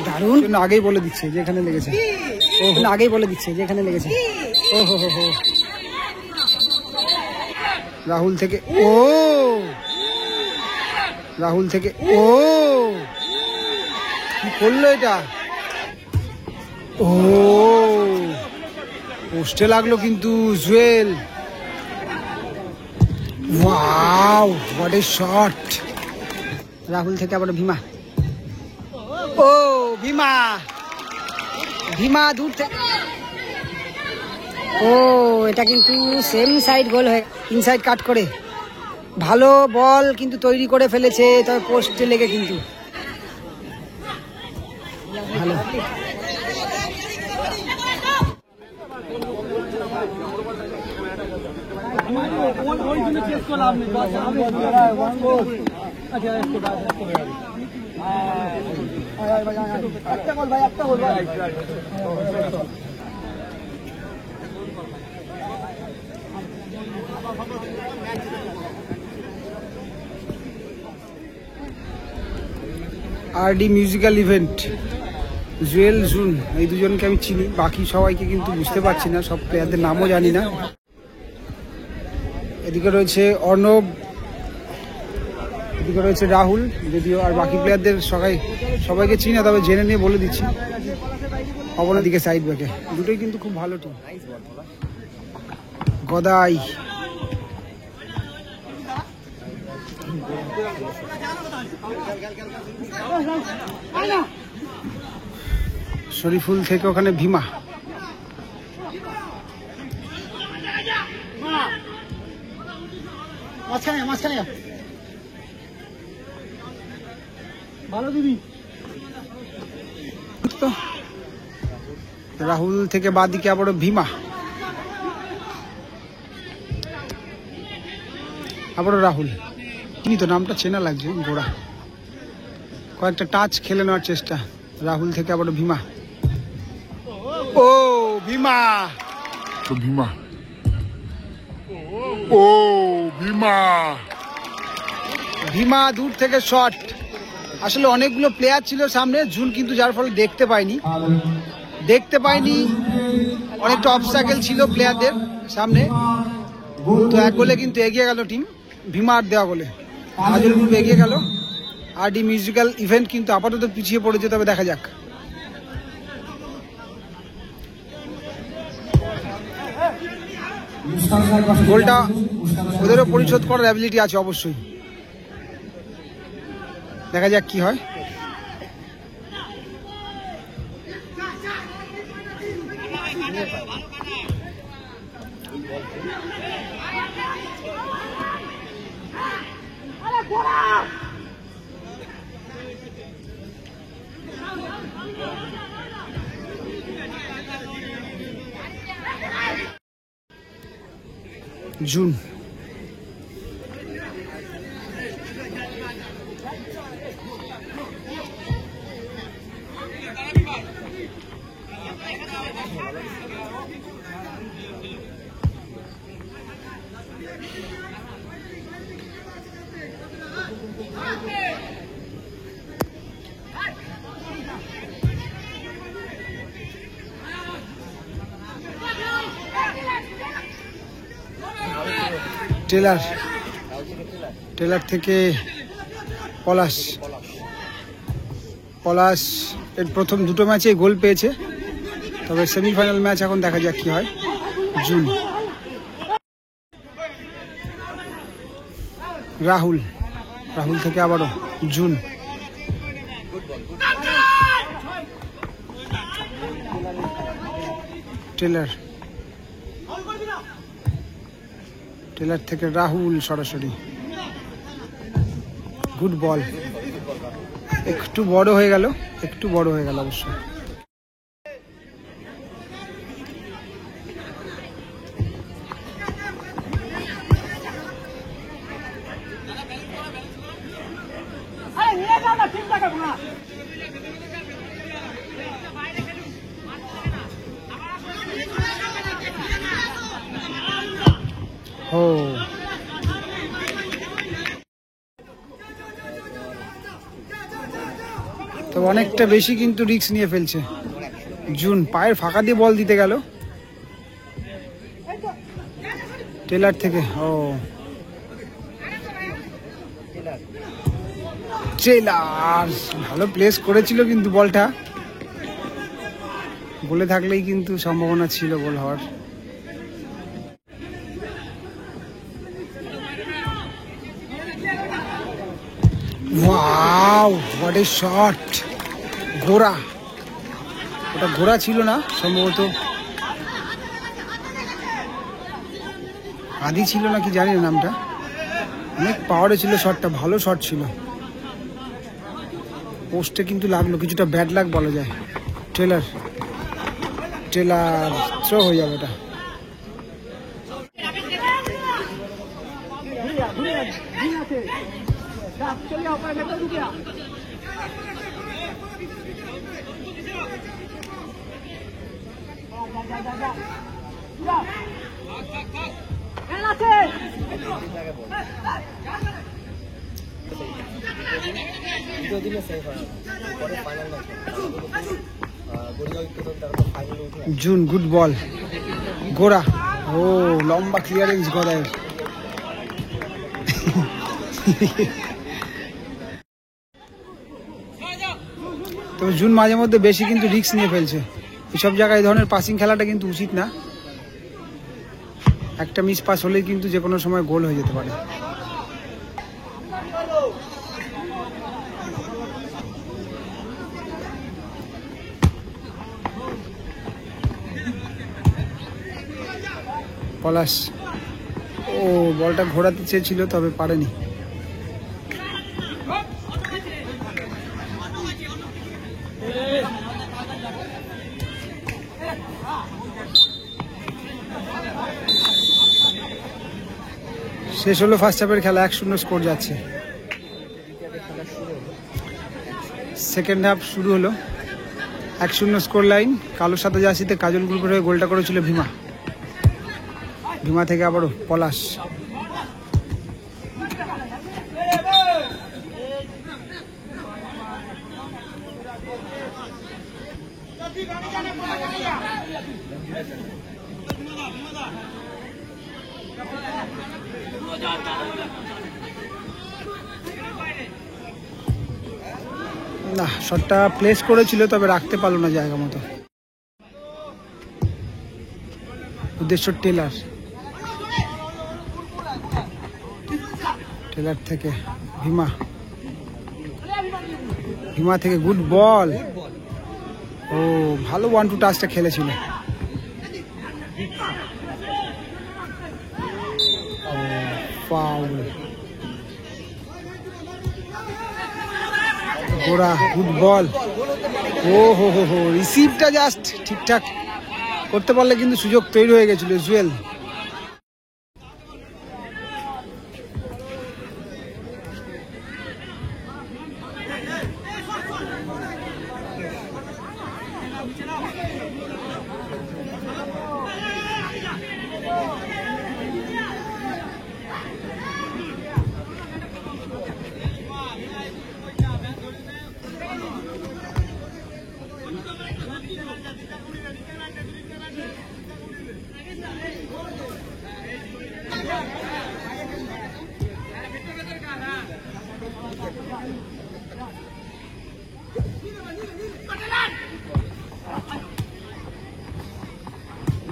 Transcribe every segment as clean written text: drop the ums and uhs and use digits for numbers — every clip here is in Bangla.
দারুণ। আগেই বলে দিচ্ছে যে এখানে লেগেছে, আগেই বলে দিচ্ছে যে এখানে লেগেছে। ও হো হো হো, রাহুল থেকে রাহুল থেকে কি করলো এটা? পোস্টে লাগলো কিন্তু Jewel. Wow, what a shot! Rahul থেকে আবার ভীমা। ভীমা দূর থেকে। এটা কিন্তু সেম সাইড গোল হয়ে, ইনসাইড কাট করে ভালো বল কিন্তু তৈরি করে ফেলেছে, তবে পোস্টে লেগে কিন্তু ভালো। RD musical event, Jewel June এই দুজনকে আমি চিনি, বাকি সবাইকে কিন্তু বুঝতে পারছি না, সব প্লেয়ারদের নামও জানি না। এদিকে রয়েছে অর্ণব, এদিকে রয়েছে রাহুল, যদিও আর বাকি প্লেয়ারদের সবাইকে চিনি না, তবে জেনে নিয়ে বলে দিচ্ছি। অবনের দিকে সাইড ব্যাকে দুটোই কিন্তু খুব ভালো টিম। গদাই, শরীফুল থেকে ওখানে ভীমা, রাহুল থেকে বাদিকে আবারও ভীমা, আবারও রাহুল। তিনি তো নামটা চেনা লাগছে, গোড়া কয়েকটা টাচ খেলে নেওয়ার চেষ্টা। রাহুল থেকে আবারও ভীমা। ভীমা ভীমা দূর থেকে শট। আসলে অনেকগুলো প্লেয়ার ছিল সামনে, জুন কিন্তু যার ফলে দেখতে পাইনি, অনেকটা অবস্ট্যাকেল ছিল প্লেয়ারদের সামনে। তো এক গোলে কিন্তু এগিয়ে গেল টিম, ভীমা আর দেওয়া গোলে আজল গ্রুপ এগিয়ে গেল। আরডি মিউজিক্যাল ইভেন্ট কিন্তু আপাতত পিছিয়ে পড়েছে, তবে দেখা যাক। গোলটা ওদেরও পরিশোধ করার অ্যাবিলিটি আছে অবশ্যই, দেখা যাক কি হয়। জুন টেলার থেকে পলাশ এর প্রথম দুটো ম্যাচে গোল পেয়েছে, তবে সেমিফাইনাল ম্যাচ এখন দেখা যাক কি হয়। জুন, রাহুল থেকে আবারও জুন, টেলার থেকে রাহুল সরাসরি, গুড বল, একটু বড় হয়ে গেল অবশ্য। তো অনেকটা বেশি কিন্তু রিস্ক নিয়ে ফেলছে জুন। পায়ের ফাঁকা দিয়ে বল দিতে গেল টেলার থেকে। ও টেলার ভালো প্লেস করেছিল, কিন্তু বলটা গোলে থাকলেই কিন্তু সম্ভাবনা ছিল গোল হওয়ার। Wow what a shot! ঘোড়া, ওটা ঘোড়া ছিল না সম্ভবত, আদি ছিল নাকি জানি না নামটা। অনেক পাওয়ারে ছিল শটটা, ভালো শট ছিল। পোস্টে কিন্তু লাগলো, কিছুটা ব্যাড লাগ বলা যায়। টেলার টেলার থ্রো হয়ে যাবে এটা। জুন গুড বল, গোড়া। ও লম্বা ক্লিয়ারেন্স গড়ায়। তবে জুন মাঝে মধ্যে বেশি কিন্তু রিস্ক নিয়ে ফেলছে এসব জায়গায়। এই ধরনের পাসিং খেলাটা কিন্তু উচিত না। একটা মিস পাস হলেই কিন্তু যে কোনো সময় গোল হয়ে যেতে পারে। পলাশ, ও বলটা ঘোরাতে চেয়েছিল তবে পারেনি। শেষ হলো ফার্স্ট হাফের খেলা, 1-0 স্কোর যাচ্ছে। সেকেন্ড হাফ শুরু হলো, 1-0 স্কোর লাইন। কালো সাদা জার্সিতে কাজল গ্রুপের হয়ে গোলটা করেছিল ভীমা। ভীমা থেকে আবারও পলাশ, না শটটা প্লেস করেছিল তবে রাখতে পারলো না জায়গা মতো। উদ্দেশ্য টেলার, টেলার থেকে ভীমা, ভীমা থেকে গুড বল। ও ভালো 1-2 টাচটা খেলেছিল। ফাউল, গোড়া গুড বল। ও হো হো হো, রিসিভটা জাস্ট ঠিকঠাক করতে পারলে কিন্তু সুযোগ তৈরি হয়ে গেছিল জুয়েল।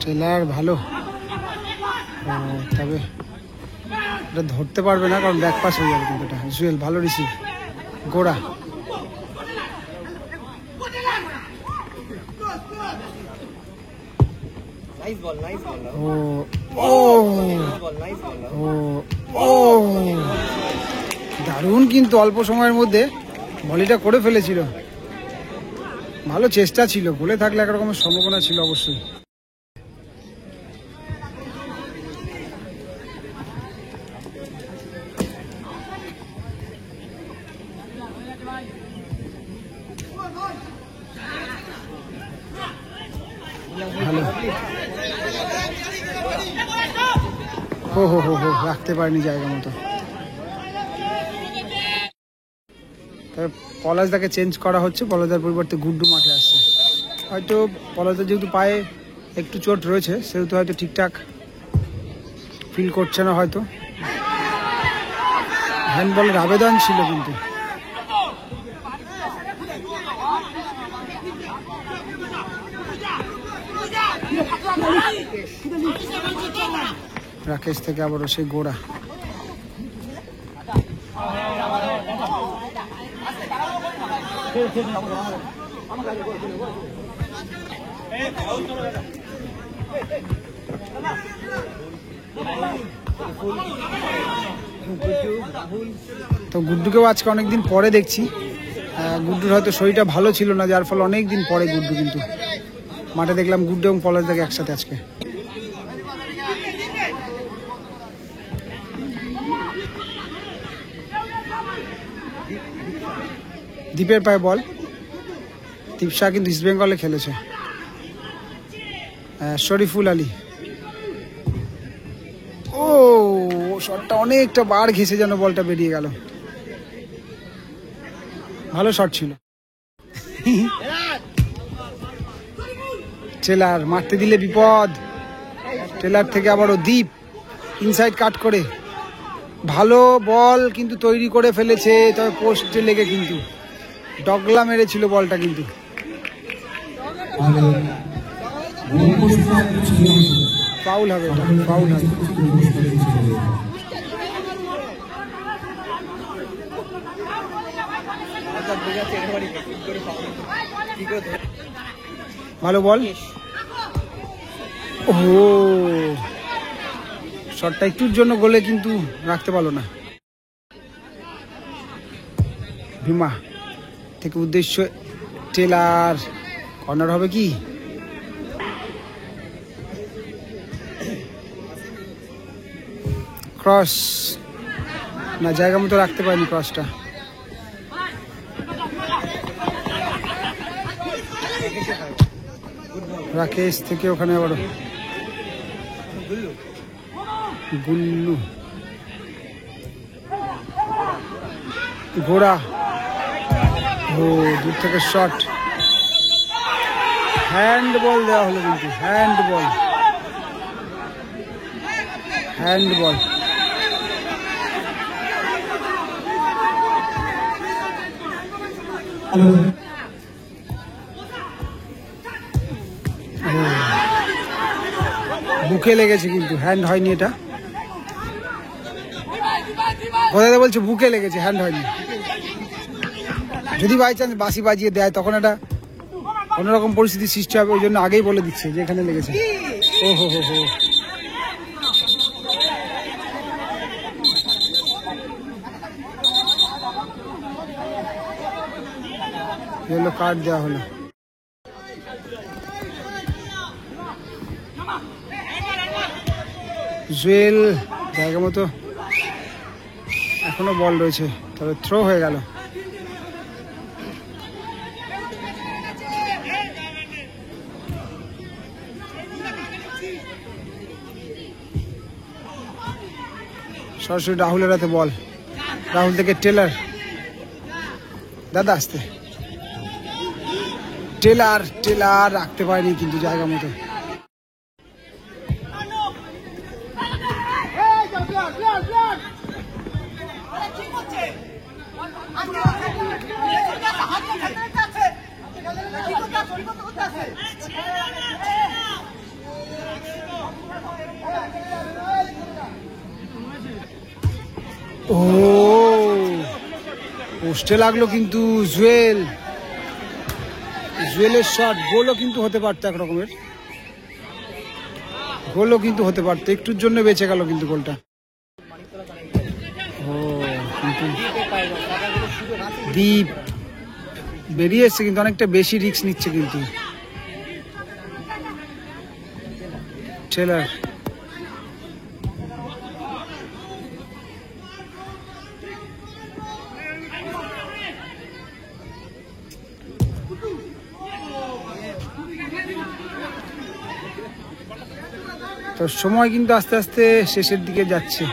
টেলার ভালো, তবে এটা ধরতে পারবে না কারণ ব্যাক পাস হয়ে যাবে। কিন্তু এটা জুয়েল ভালো রিসিভ। গোড়া, ও ও ও দারুণ, কিন্তু অল্প সময়ের মধ্যে ভলিটা করে ফেলেছিল। ভালো চেষ্টা ছিল, গোলে থাকলে একরকমের সম্ভাবনা ছিল অবশ্যই। ভালো, হো হো হো হো, রাখতে পারেনি জায়গা মতো। তবে পলাশদাকে চেঞ্জ করা হচ্ছে, পলাশদার পরিবর্তে গুড্ডু মাঠে আসছে। হয়তো পলাশদার যেহেতু পায়ে একটু চোট রয়েছে সেহেতু হয়তো ঠিকঠাক ফিল করছে না, হয়তো হ্যান্ডবলের আবেদন ছিল কিন্তু। রাকেশ থেকে আবারও সেই গোড়া। তো গুড্ডুকেও আজকে অনেকদিন পরে দেখছি। গুড্ডুর হয়তো শরীরটা ভালো ছিল না, যার ফলে অনেকদিন পরে গুড্ডু কিন্তু মাঠে দেখলাম। গুড্ডু এবং পলাশদাকে একসাথে আজকে। দীপের পায়ে বল। দীপ শাহ কিন্তু ইস্ট বেঙ্গলে খেলেছে। শরীফুল আলী, ও শটটা অনেকটা বার ঘেসে যেন বলটা বেরিয়ে গেল। ভালো শট ছিল। টেলার মারতে দিলে বিপদ। টেলার থেকে আবারও দীপ ইনসাইড কাট করে ভালো বল কিন্তু তৈরি করে ফেলেছে, তবে পোস্টে লেগে কিন্তু ডগলা মেরেছিল বলটা কিন্তু। ফাউল হবে, এটা ফাউল হবে। ভালো বল। ও শটটা একটুর জন্য গোলে কিন্তু রাখতে পারলো না। ভীমা থেকে উদ্দেশ্য টেলার, কর্নার হবে কি? ক্রস না, জায়গা মতো রাখতে পারেনি ক্রসটা। রাকেশ থেকে ওখানে আবার গুল্লু, ঘোড়া, ও দূর থেকে শট। হ্যান্ড বল দেওয়া হলো কিন্তু, হ্যান্ড বল, হ্যান্ড বল। বুকে লেগেছে কিন্তু হ্যান্ড হয়নি। এটা কোথায় বলছে বুকে লেগেছে, হ্যান্ড হয়নি। যদি বাই চান্স বাঁশি বাজিয়ে দেয় তখন একটা অন্যরকম পরিস্থিতি সৃষ্টি হবে, ওই জন্য আগেই বলে দিচ্ছে যে এখানে লেগেছে। ও হো হো হো, ইয়েলো কার্ড দেওয়া হলো। জুয়েল জায়গা মতো এখনো বল রয়েছে, তবে থ্রো হয়ে গেল। সরাসরি রাহুলের হাতে বল। রাহুল থেকে টেলার, দাদা আসতে। টেলার টেলার রাখতে পারেনি কিন্তু জায়গা মতো। ও পোস্টে লাগলো কিন্তু জুয়েল, জুয়েলের শট। গোলও কিন্তু হতে পারতো, একরকমের গোলও কিন্তু হতে পারতো, একটুর জন্য বেঁচে গেল কিন্তু গোলটা। ও কিন্তু দীপ বেরিয়ে এসছে কিন্তু অনেকটা বেশি রিস্ক নিচ্ছে কিন্তু টেলার। তো সময় কিন্তু আস্তে আস্তে শেষের দিকে যাচ্ছে।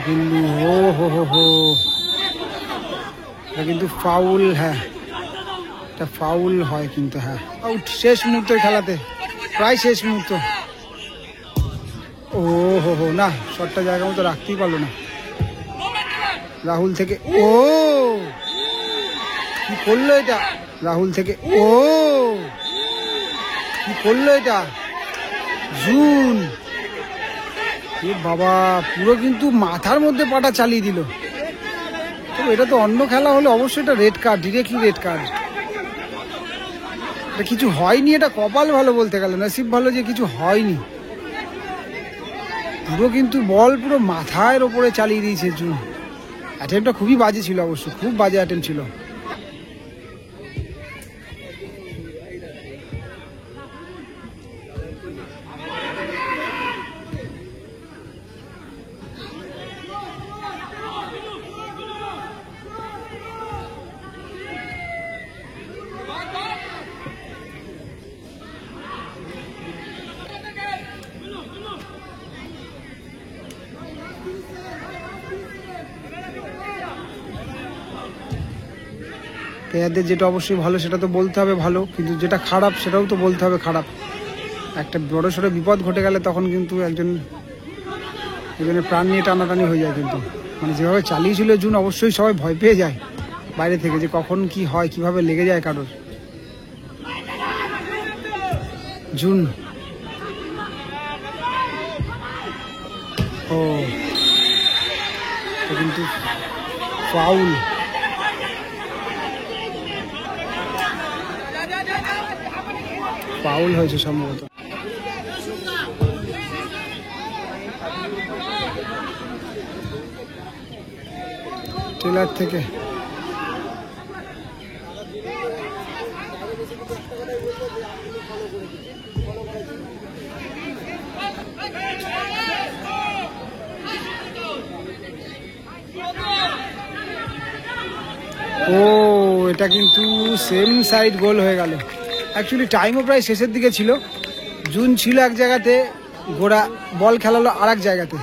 গুল্লু হো হো হো হো, এটা কিন্তু ফাউল। হ্যাঁ, এটা ফাউল হয় কিন্তু। হ্যাঁ, আউট। শেষ মুহূর্তের খেলাতে, প্রায় শেষ মুহূর্ত। ও হো হো, না শটটা জায়গা মতো রাখতেই পারলো না রাহুল থেকে। ও কি করলো এটা রাহুল থেকে? ও কি করলো এটা জুন? এ বাবা, পুরো কিন্তু মাথার মধ্যে পাটা চালিয়ে দিল। তো এটা তো অন্য খেলা হলে অবশ্যই এটা red card, directly red card. এটা কিছু হয়নি, এটা কপাল ভালো বলতে গেল, নসিব ভালো যে কিছু হয়নি। পুরো কিন্তু বল পুরো মাথার ওপরে চালিয়ে দিয়েছে জুন। অ্যাটেম্পটা খুবই বাজে ছিল, অবশ্য খুব বাজে অ্যাটেম্প ছিল। প্লেয়ারদের যেটা অবশ্যই ভালো সেটা তো বলতে হবে ভালো, কিন্তু যেটা খারাপ সেটাও তো বলতে হবে খারাপ। একটা বড় সড়ো বিপদ ঘটে গেলে তখন কিন্তু একজনের প্রাণ নিয়ে টানাটানি হয়ে যায়। কিন্তু মানে যেভাবে চালিয়েছিল জুন, অবশ্যই সবাই ভয় পেয়ে যায় বাইরে থেকে যে কখন কি হয়, কিভাবে লেগে যায় কারোর। জুন ও কিন্তু ফাউল। ফাউল হয়েছে সম্ভবত। ট্রেলার থেকে ও, এটা কিন্তু সেম সাইড গোল হয়ে গেল। অ্যাকচুয়ালি টাইমও প্রায় শেষের দিকে ছিল। জুন ছিল এক জায়গাতে, গোড়া বল খেলালো আর এক জায়গাতে।